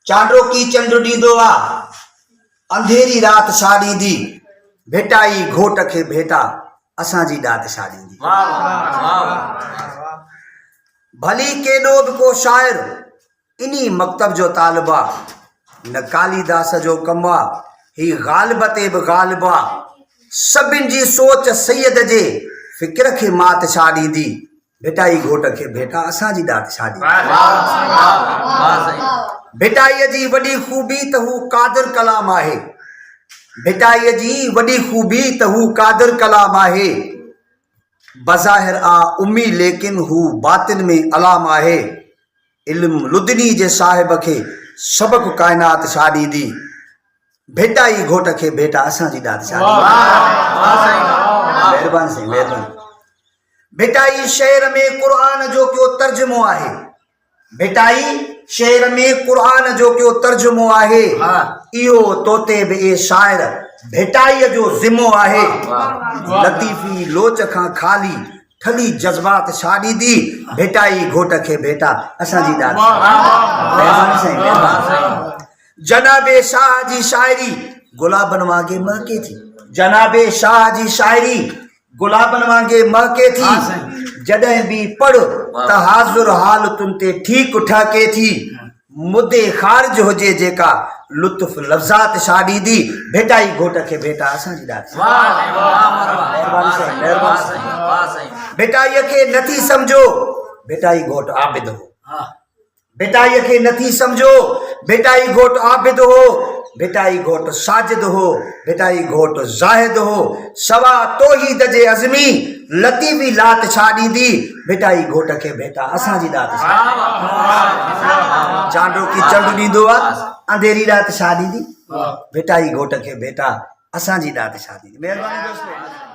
चांडो की चंड ॾींदो आ अंधेरी रात छा ॾींदी भेटाई घोट खे भेटा असांजी ॾात छा ॾींदी। भली केॾो बि को शाइर इन्ही मकतब जो तालिब आ न कालीदास जो कमु आ ही ग़ालिब ते बि ग़ालिब आ सभिनि जी सोच सैयद जे फ़िक्र खे मात छा ॾींदी भेटाई घोट खे भेटा असांजी ॾात छा ॾींदी। भेटाईअ जी वॾी ख़ूबी त हू कादिर कलाम आहे भेटाईअ जी वॾी ख़ूबी त हू कादिर कलाम आहे बज़ाहिर आ उम्मी लेकिन हू बातिन में अलाम आहे इल्म लुदनी जे साहिब खे सबक काइनात छा ॾींदी भेटाई घोट खे भेटा असांजी ॾात छा ॾींदी। महिरबानी साईं महिरबानी। भेटाई शेर में क़ुरान जो कयो तर्जुमो आहे भेटाई शेर में क़ुरान जो कयो तर्जुमो आहे इहो तोते बि ए शाइर भेटाईअ जो ज़िमो आहे लतीफ़ी लोच खां ख़ाली ठली जज़्बात छा ॾींदी भेटाई घोट खे भेटा असांजी ॾात। महिरबानी साईं महिरबानी। जनाबे शाह जी शाइरी गुलाबनि वांगे महके थी जनाबे शाह जी शाइरी गुलाबनि वांगे महके थी जॾहिं बि पढ़ त हाज़ुर हालतुनि ते ठीक ठहके थी मुद्दे ख़ारिज हुजे जेका लुत्फ़ लफ़्ज़ात छा ॾींदी भेटाई घोट खे भेटा असांजी ॾात। भेटाईअ खे नथी सम्झो भेटाई घोट आबिद हो भेटाईअ खे नथी सम्झो भेटाई घोट आबिद हो भेटाई घोट साजिद हो भेटाई घोट ज़ाहिद हो सवा तौहीद जे अज़मी लतीफ़ी लात छा ॾींदी भेटाई घोट खे भेटा असांजी ॾात। चांडो की चंड ॾींदो आहे अंधेरी रात छा ॾींदी भेटाई घोट खे भेटा असांजी ॾात छा ॾींदी। महिरबानी दोस्तो।